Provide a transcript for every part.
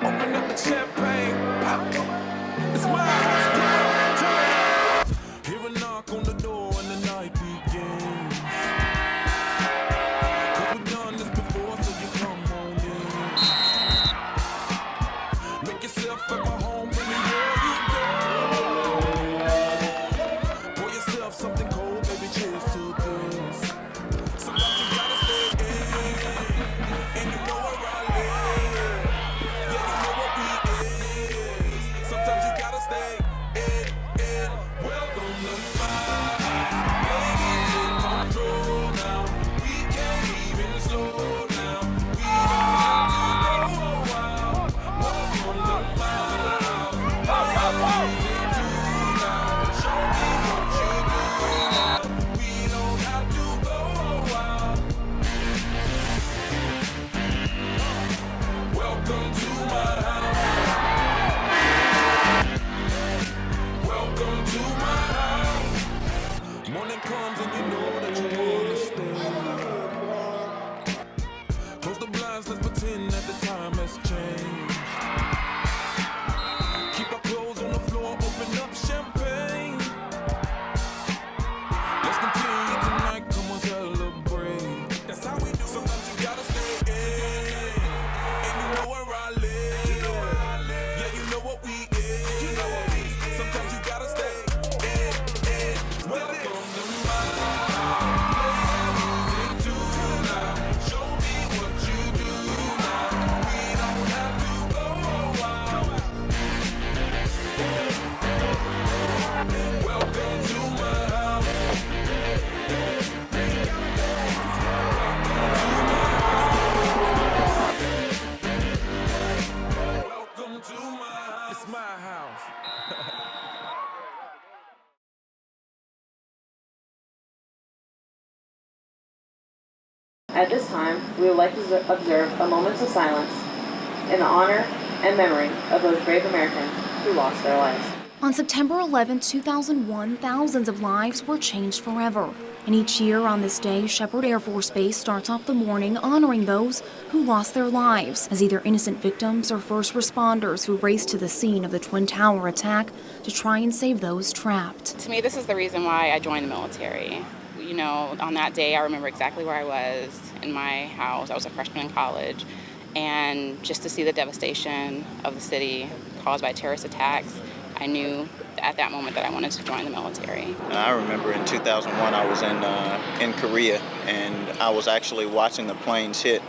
Open up the champagne. It's my house. Hear a knock on the door and the night begins. 'Cause we've done this before, so you come on in. Make yourself at my home anywhere you go. Pour yourself something cold, baby, cheers to this. Sometimes you gotta stay in, and you know where I live. Yeah, you know what we is. Sometimes you gotta stay in. Welcome to my house. Baby, take control now. We can't even slow down. We don't have to go wild. Welcome to my house. Music too loud. Show me what you do now. We don't have to go wild. Welcome to my house. Welcome to my house. Morning comes and you know that you wanna stay. Close the blinds, let's pretend that the time has changed. Keep our clothes on the floor, open up champagne. Let's continue tonight, come on, celebrate. That's how we do. Sometimes you gotta stay in, and you know where I live. Yeah, you know what we is. Sometimes you gotta stay in. Welcome to my house. Music too loud. Show me what you do now. We don't have to go wild. Welcome to my house. Welcome to my house. It's my house. At this time, we would like to observe a moment of silence in the honor and memory of those brave Americans who lost their lives. On September 11, 2001, thousands of lives were changed forever. And each year on this day, Shepherd Air Force Base starts off the morning honoring those who lost their lives as either innocent victims or first responders who raced to the scene of the Twin Tower attack to try and save those trapped. To me, this is the reason why I joined the military. You know, on that day, I remember exactly where I was in my house. I was a freshman in college. And just to see the devastation of the city caused by terrorist attacks, I knew at that moment that I wanted to join the military. I remember in 2001 I was in Korea, and I was actually watching the planes hit,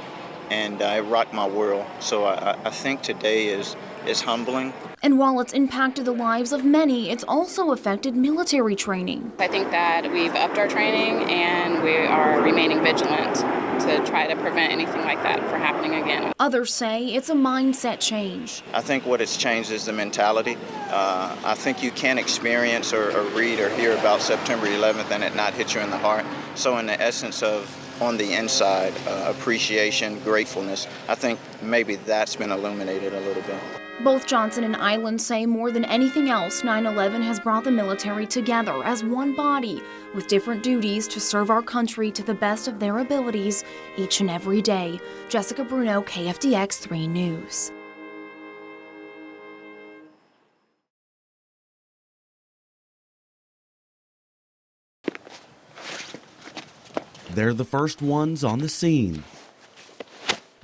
and it rocked my world. So I think today is humbling. And while it's impacted the lives of many, it's also affected military training. I think that we've upped our training and we are remaining vigilant to try to prevent anything like that from happening again. Others say it's a mindset change. I think what it's changed is the mentality. I think you can't experience or read or hear about September 11th and it not hit you in the heart. So in the essence of on the inside, appreciation, gratefulness, I think maybe that's been illuminated a little bit. Both Johnson and Island say more than anything else, 9/11 has brought the military together as one body with different duties to serve our country to the best of their abilities each and every day. Jessica Bruno, KFDX 3 News. They're the first ones on the scene.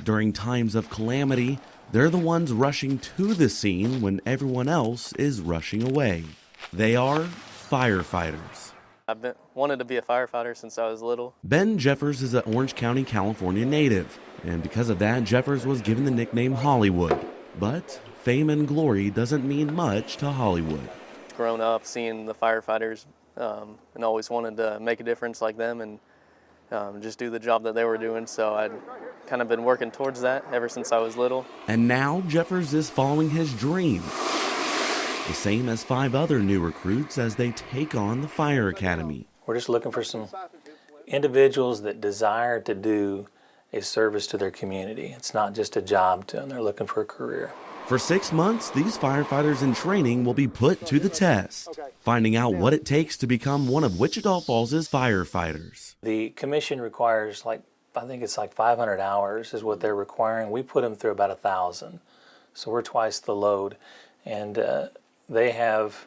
During times of calamity, they're the ones rushing to the scene when everyone else is rushing away. They are firefighters. I've wanted to be a firefighter since I was little. Ben Jeffers is an Orange County, California native, and because of that, Jeffers was given the nickname Hollywood. But fame and glory doesn't mean much to Hollywood. Grown up seeing the firefighters and always wanted to make a difference like them and just do the job that they were doing, so I'd kind of been working towards that ever since I was little. And now Jeffers is following his dream, the same as 5 other new recruits as they take on the Fire Academy. We're just looking for some individuals that desire to do a service to their community. It's not just a job to them, they're looking for a career. For 6 months, these firefighters in training will be put to the test, finding out what it takes to become one of Wichita Falls' firefighters. The commission requires I think it's 500 hours is what they're requiring. We put them through about 1,000. So we're twice the load. And they have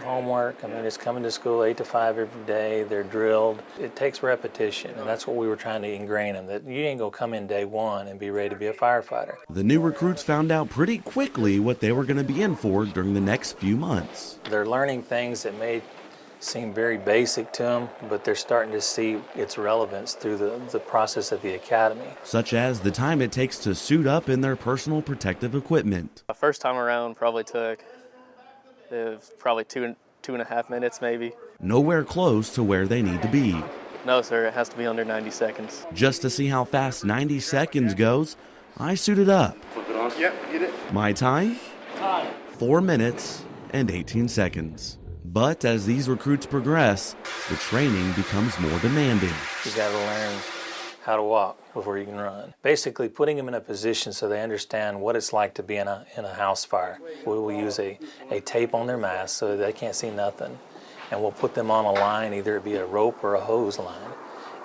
homework. I mean, it's coming to school 8 to 5 every day. They're drilled. It takes repetition, and that's what we were trying to ingrain in them, that you ain't gonna come in day one and be ready to be a firefighter. The new recruits found out pretty quickly what they were going to be in for during the next few months. They're learning things that may seem very basic to them, but they're starting to see its relevance through the process at the academy. Such as the time it takes to suit up in their personal protective equipment. My first time around probably took probably two and a half minutes maybe. Nowhere close to where they need to be. No, sir, it has to be under 90 seconds. Just to see how fast 90 seconds goes, I suited up. Flip it on. Yep, get it. My time? 4 minutes and 18 seconds. But as these recruits progress, the training becomes more demanding. You got to learn how to walk before you can run. Basically putting them in a position so they understand what it's like to be in a house fire. We will use a tape on their mask so they can't see nothing. And we'll put them on a line, either it be a rope or a hose line.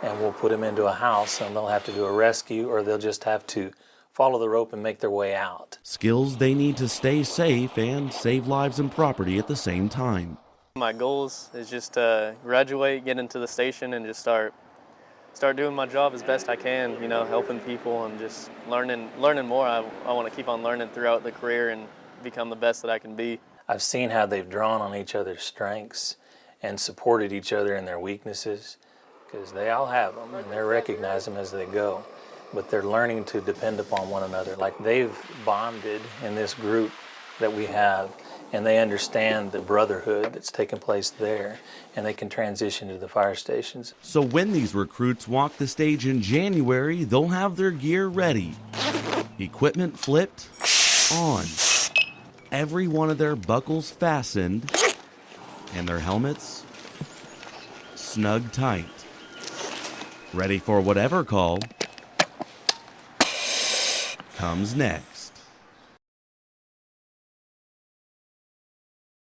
And we'll put them into a house and they'll have to do a rescue, or they'll just have to follow the rope and make their way out. Skills they need to stay safe and save lives and property at the same time. My goals is just to graduate, get into the station, and just start doing my job as best I can, you know, helping people and just learning more. I want to keep on learning throughout the career and become the best that I can be. I've seen how they've drawn on each other's strengths and supported each other in their weaknesses, because they all have them and they recognize them as they go. But they're learning to depend upon one another. Like, they've bonded in this group that we have, and they understand the brotherhood that's taking place there, and they can transition to the fire stations. So when these recruits walk the stage in January, they'll have their gear ready. Equipment flipped, on. Every one of their buckles fastened, and their helmets snug tight. Ready for whatever call comes next.